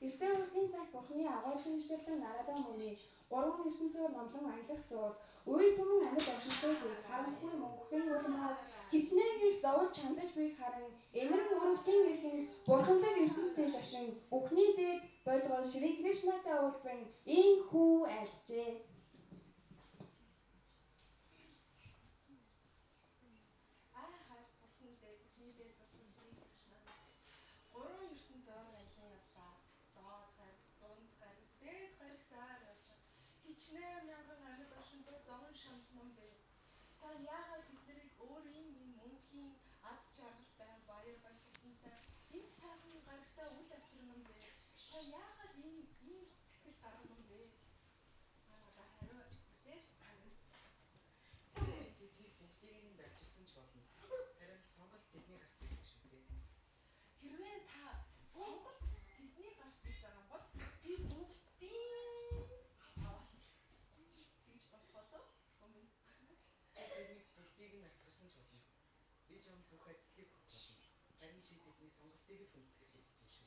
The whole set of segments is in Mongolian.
Эртээ үлгийн цагт бурхны агуулж хэмжүүлсэн нарадаа мөний 3 ертөнцөөр номлон аялах зуур үе түмэн амьд оршинтойг харанхуй мөнгөхийн улмаас хичнээн их зовлж хандаж буйг харан энэрэн өрөвдгийн эрхэн бурханлаг ертөнцийн очин бүхний дээд бодгол Шри Кришнатай уулзсан ийн хүү айлджээ. Хичнээн мянган амьд оршинтой зовон шаналман бэ. Та яагаад тэднийг өөрийн энэ мөнхийн аз жаргалтай баяр баясгалантай энэ сайхан гарагтай үл авчирнан бэ. Та яагаад ийм сэтгэл гарган бэ? Надад хариу үлээж харин. Тэдний бэлтгэнийг авчирсан ч болно. Харин сонголт тэдний гарт ирэх шүү дээ. Хэрвээ та сонголт тэдний гарт ирж байгаа бол би бүгдийн Тэдний бүгдийг нь авчирсан ч болно. Би ч юм бүх ажлыг өгөх болно. Харин чи тэдний сонголтыг л хүндэтгэх хэрэгтэй шүү.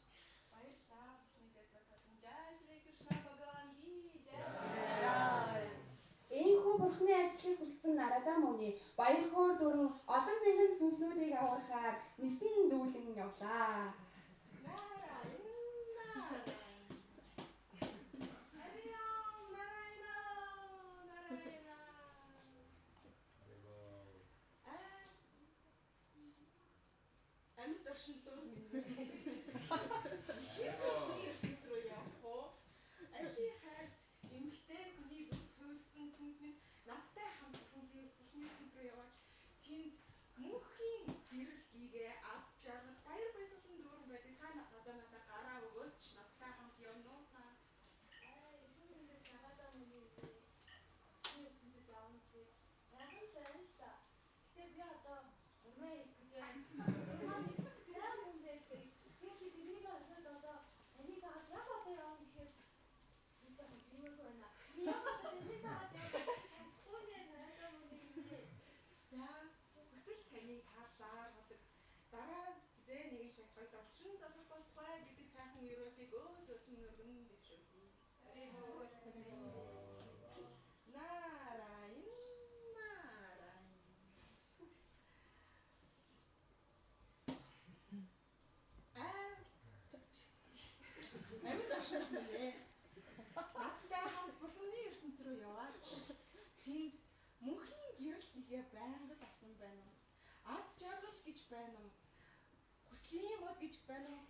Баярлалаа. Бүхний дэд батхан жай Шри Кришна Бхагаван ки жай. Энэхүү бурхны ажлыг хүссэн нарадаа мөний баяр хөөр дүрэн олон мянган сүнслүүдийг аврахаар нисэн дүүлэн явлаа. Амьд оршинлоо минь. Ертөнц рүү явах уу? Али хайрт эмгтэй хүнийг хөвсөн сүнс минь надтай хамт бурхны ертөнц рүү яваач. Тэнд мөнхийн гэрэл гээгээ аз жаргал баяр баясгалан дүүрэн байдаг. Та надад гараа өгөөч надтай хамт явна уу та? Эсвэр нарадаа мөний ертөнцөд явна гэхэд сайхан сайн л та. Гэтэ би одоо урмаа ирэх гэж байна. Урмаа нэг сайн хүн байдаг. Тэгэхээр би тэрнийг харахад одоо таныг дагаад яг одоо явна гэхээр би жоохон зэмэг байна. Би яг одоо таныг дагаад явна. Чадахгүй нэ нарадаа мөний хэлээ. За хүсэл таныг тааллаа болог дараа хизээ нэгэн цаг хоёул учран залгах болтугай гэдэг сайхан өрөөлийг өөдөөсөн өргөн дэвшүүлье. Нарайн. Амьд оршинс минь. Надтай хамт бурхны ертөнц рүү яваач. Тэнд мөнхийн гэрэл гээгээ байнга дасан байна уу? Аз жаргал гэж байна уу? Хүслийн мод гэж байна уу?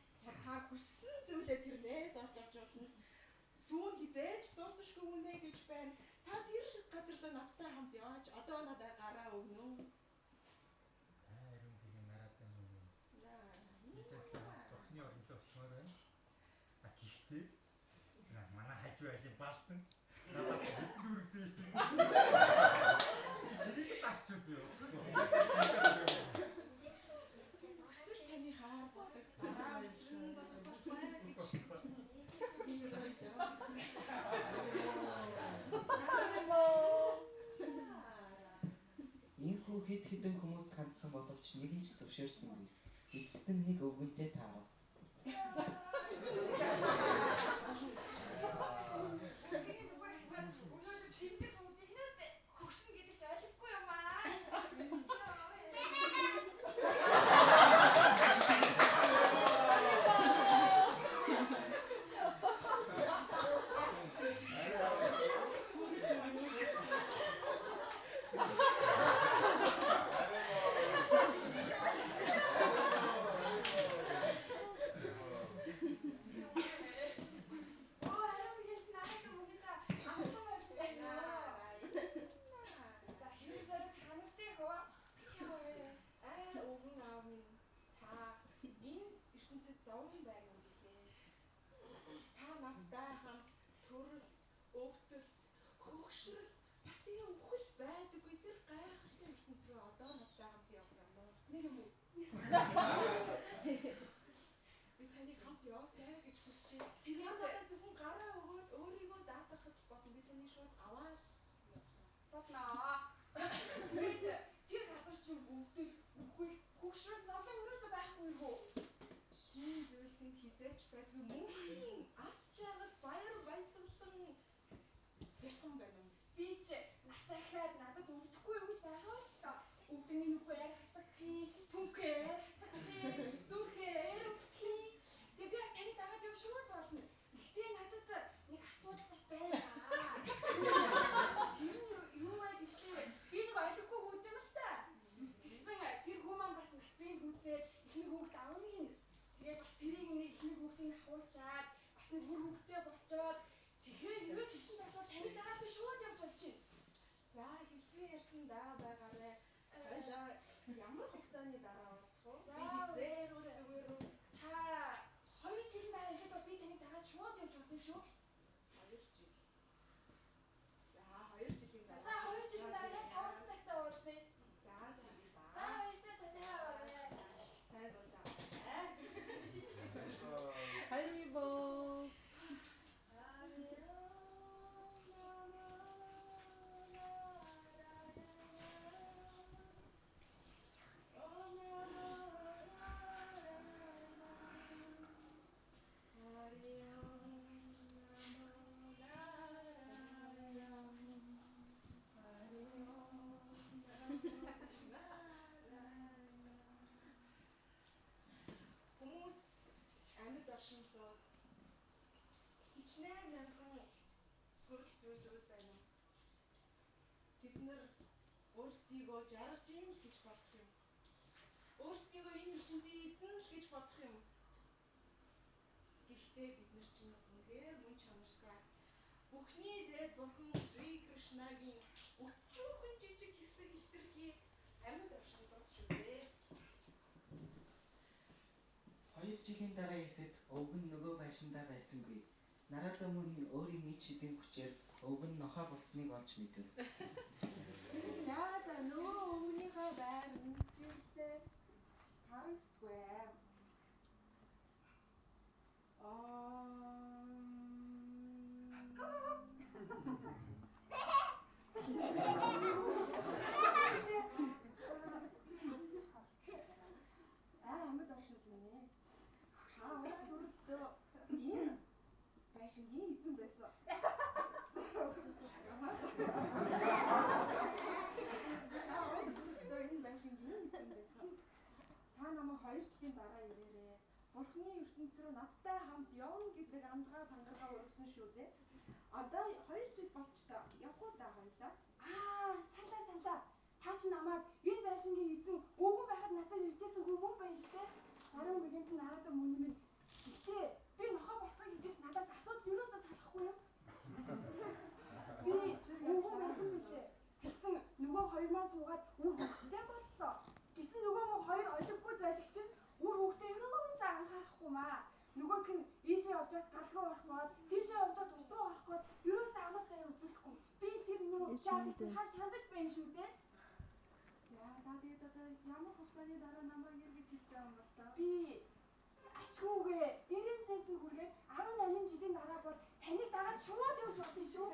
Та хүссэн зүйлээ тэрнээс олж авч болно. Сүүн хизээж дуусахгүй үнэ гэж байна. Та тэр газар руу надтай хамт яваач. Одоо надад гараа өгнө үү? Харин тийм нарадаа мөн. Би зөвхөн бурхны орнод очмоор байна. Гэхдээ манай хажуу айлын балтан надаас хэдэн дүүрэг зээлж байна. Тэрийг авчууд юу? Хүсэл таны хаар болдог дараа учран залгах болтугай гэж. Ийхүү хэд хэдэн хүмүүст хандсан боловч нэг нь ч зөвшөөрсөнгүй. Эцэстэн нэг өвгөнтэй таав. Хөгшин гэдэг ч ойлгохгүй юм аа. Зовн байна уу гэлээ. Та надтай хамт төрөлт, өвдөлт, хөгшрөл бас тэгээ өвхөл байдаггүй тэр гайхалтай ертөнц рүү одоо надтай хамт явах юм уу? Нэр юм уу? Би таныг хамт яваасай гэж хүсчээ. Тэр надад зөвхөн гараа өгөөл өөрийгөө даатгахад болон би таныг шууд аваад явлаа. Бодноо. Тэр газар чинь өвдөл, өвхөл, хөгшрөл зовлон ерөөсөө байхгүй юу? Шин зүйлтэнд хизээж байдгүй мөнхийн Асаахад надад өвдөхгүй юм гэж байгаа л та. Өвдөгний нүгөө яг хатгахын, түнхээр хатгахын, зүрхээр өвсхийн. Тэгээ би бас таны дагаад явах шууд болно. Гэхдээ надад нэг асуудал бас байна. Тэр нь юу вэ гэхлээр би нэг ойлгохгүй хүүтэй юм л та. Тэгсэн тэр хүмүүс маань бас насбын хүүцээд ихний хүүхд авна гин. Тэгээд бас тэрийг нэг ихний хүүхдийг ахуулчаад бас нэг бүр хүүхдтэй болчоод тэгэхээр юу гэсэн тасвал таны дагаад би шууд явж болж чинь. За хэлсэн ярьсан даа байгаарэ. Хоёлаа ямар хугацааны дараа уулзах уу? Би хизээр үү зүгээр үү? Та 2 жилийн дараа ихэд би таныг дагаад шууд явж болно шүү. 2 жил. За 2 жилийн дараа. За 2 жилийн дараа 5 цагтаа уулзъя. За sige да. За хоёртой тасаа аваарай. Сайн сууж байгаа. Харибо. Хүмүүс амьд оршинлоод хичнээн мянган төрөл зүйлүүд байна. Тэд нар өөрсдийгөө жаргаж ийн л гэж бодох юм. Өөрсдийгөө энэ ертөнцийн эзэн л гэж бодох юм. Гэхдээ бид нар чинь үнээр мөн чанартай. Бүхний дээд бурхан Шри Кришнагийн өчүүхэн жижиг хэсэг илэрхий амьд оршинлоод шүү дээ. 2 жилийн дараа ихэд өвг нь нөгөө байшиндаа байсангүй. Нарада мөрийн өөрийн нийт шидийн хүчээр өвг нь нохоо болсныг олж мэдэв. За нөгөө өвгнийхөө байр үнэчлээ харагдгүй аа. Амьд оршинлоо. Төрөлтөө ийм байшингийн эзэн байсан. Энэ байшингийн эзэн байсан. Та намайг 2 жилийн дараа ирээрээ. Бурхны ертөнц рүү надтай хамт явна гэдэг амлага тангараа өргөсөн шүү дээ. Одоо 2 жил болчтой. Явах уу да хоёлаа? Санаа. Та чи намайг энэ байшингийн эзэн өвгөн байхад надад иржсэн хүмүүс байна штэ. Харин бүгд нь нарада мөн юм. Гэхдээ би нохоо босгох гэж надаас асуудал юусаа салахгүй юм. Би өвгөн байсан билээ. Тэгсэн нөгөө хоёр маань суугаад үр хөвгтэй боллоо. Гэсэн нөгөө мөн хоёр олиггүй золиг чинь үр хөвгтэй юусаа анхаарахгүй маа. Нөгөөх нь ийшээ явжгаад галгүй орохгоод тийшээ явжгаад ус руу орохгоод юусаа амар заяа үзүүлэхгүй. Би тэр нөгөө чаад хаш хандаж байна шүү дээ. За тэгээд одоо ямар хугацааны дараа намайг иргэж хэлж байгаа юм бол та? Би ачгүйгээ дээрэн цэнтэн хүргээд 18 жилийн дараа бол таныг дагаад шууд явж болно шүү.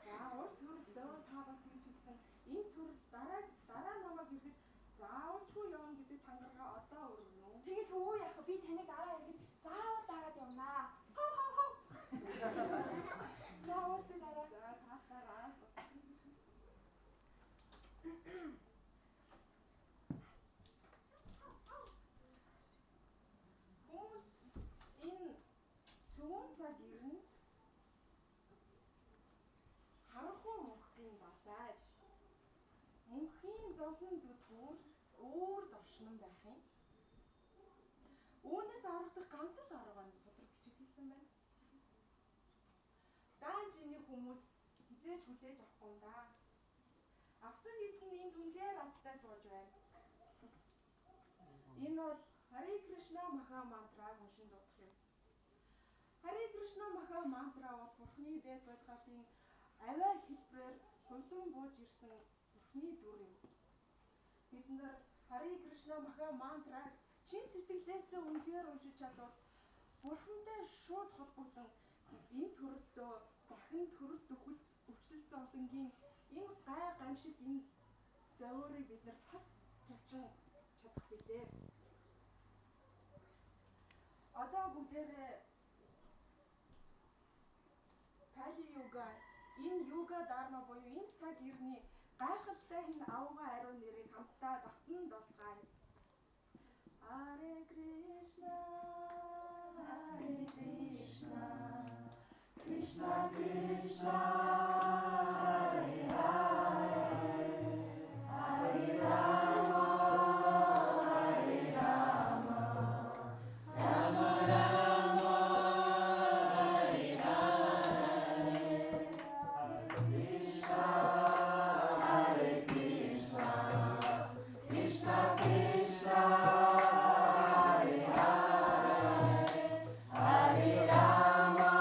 За урд төрөлтөө та бас гэж хэлсэн. Энэ төрөл дараа намайг ирэхэд заавалчгүй явна гэдэг тангараа одоо өргөнө үү? Тэгэл өө яах вэ? Би таныг дараа ирэхэд заавал дагаад явнаа. Хоо. Заавал дараа. За таахаараа. Хүмүүс энэ цөөн цаг ирнэ. Харахгүй мөнхийн дасааж. Мөнхийн зовлон зүтгүүр өөр доршин байх юм. Үүнээс аврагдах ганц л арга нь судраг хичээлсэн байна. Даанчины хүмүүс хизээж хүлээж авахгүй юм да. Авсан хэдэн энд үнээр азтай сууж байна. Энэ бол Хари Кришна Маха мантраг уншин дуудах юм. Хари Кришна Маха мантра бол Бурхны дээд бодгалын аваа хэлбэрээр хулан бууж ирсэн Бурхны дүр юм. Бид нар Хари Кришна Маха мантраг чин сэтгэлээсээ үнээр уншиж чадвал Бурхантай шууд холбогдсон энэ төрөлтөө дахин төрөл төхөл өвчлөлт зовлонгийн энэ гай гамшиг энэ зовоорыг бид нар тас чачин чадах билээ. Одоо бүгдээрээ Кали юга Энэ юга дарма буюу энэ цаг ирний гайхалтай энэ авгаа ариун нэрийг хамтдаа давтан дуулцгаая. Hare Krishna, Krishna Krishna, Hare Hare, Hare Rama, Hare Rama, Rama Rama, Hare Hare, Hare Krishna, Krishna Krishna, Hare Hare, Hare Rama,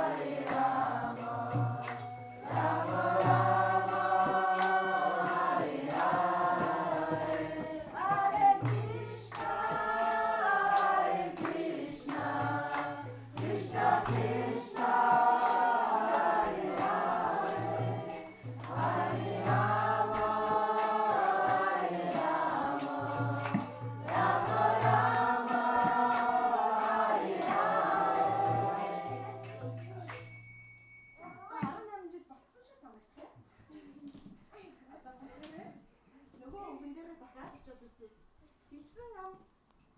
Hare Rama, Rama Rama, Hare Hare, Hare Krishna, Krishna Krishna, Hare Hare, Hare Rama, Hare Rama, Rama Rama, Hare Hare. 18 жил болсон шиг санагдав. Одоо бүгдээрээ нөгөө өнгөн дээрээ дахиад очиод үзье. Хэлсэн ам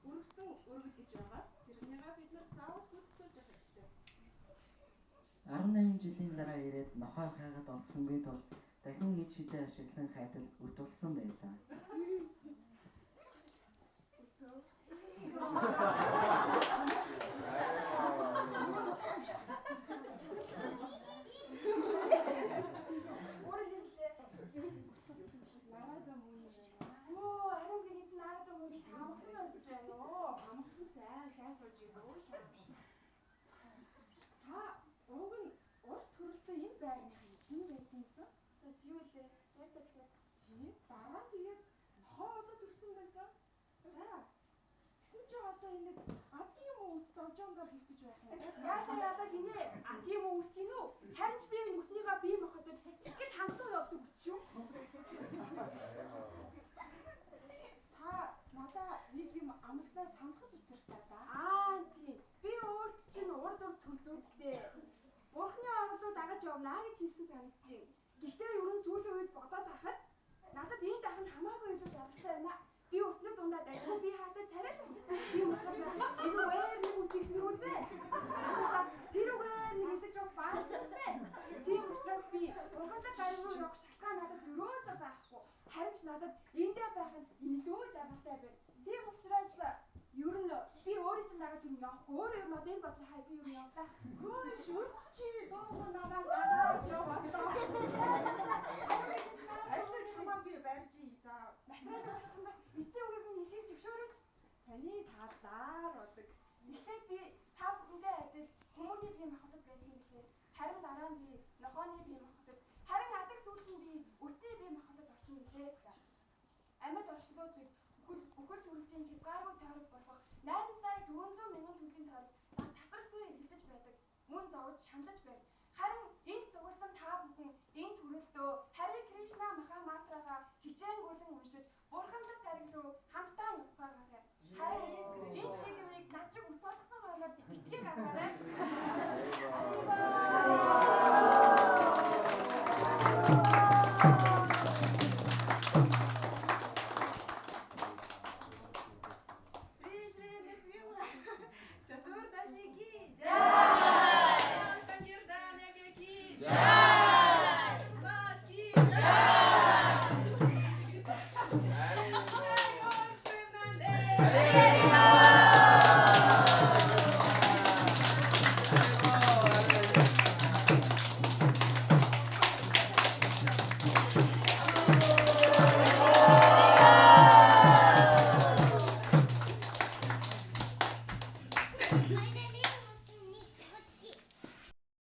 өргөсөн өргөл гэж байгаа. Тэрнийгээ бид нар заавал гүйцэтгүүлж явах хэрэгтэй. 18 жилийн дараа ирээд нохой хайгаад олсонгүй тул дахин ид шидэ ашиглан хайдал үтулсан байлаа. Нарада мөн юм. Оо, ариун гинэд нарада мөн таамагсан байж байна уу? Амгсан сайн сууж ирөө. Та уг нь урт төрөлтэй энэ байрныхан хэн байсан юмсан? За чи юу лээ? Ярьдаг дахиад. Тийм, дараа тэгээд нохоо болоод ирсэн байсан. За. Тэгсэн чи одоо энэ адгийн юм уу дожондор хөвтөж байх юм. Яалаа гинэ. Тийм үү үгүй юу? Харин ч би энэ мөснийгаа бие махбод сэтгэл хангалуун явдаг үгүй юу? Та надаа нэг юм амлснаас санахад учиртай да. Тийм. Би өөрт чинь урд төрлөөдтэй. Бурхны орлоо дагаж явнаа гэж хэлсэн санагдчих. Гэхдээ ерөн сүүлийн үед бодоод байхад надад энэ дахин хамаагүй илүү жаргалтай байна. Би өтнө дундаа дайсан би хаатай царайлах. Тийм учраас энэ үгээр нэг үтгэх нэг үл бэ. Тэр үгээр нэг идэж явах баашгүй. Тийм учраас би бурхантай гариг руу явах шалтгаан надад өрөөсөө байхгүй. Харин ч надад эндээ байх нь илүү жаргалтай байна. Тийм учраас ер нь би өөрөө ч дагаж юм явахгүй. Өөрөө юм одоо энэ бодлоо хай би юу явлаа. Хөөе шүрч чи дуугаа намаа дагаад яваадаа. Айлч хамаа би барьж ий за. Материал багтана. Эцсийн үгийг нь хэлхийг зөвшөөрөөч. Таны талаар бодог. Эхлээд би та бүхэндээ адил хүмүүний бие махбод байсан гэлээ. Харин дараа нь би нохооны бие махбод, харин адаг сүүлд нь би өртний бие махбод орчин гэлээ. Амьд орчлууд бид бүхэл төрлийн хязгааргүй тойрог болох 8,400,000 төлөв тойрог тасралтгүй эргэлдэж байдаг. Мөн зовж шаналж байна. Харин энд зугасан та бүхэн энэ төрөлдөө Харе Кришна Махамантрагаа хичээнгүйлэн уншиж Бурханлаг тариг руу хамтдаа явцгаагаарай. Харин энэ шийдвэрийг над шиг үл болгосон байгаад битгий гаргаарай.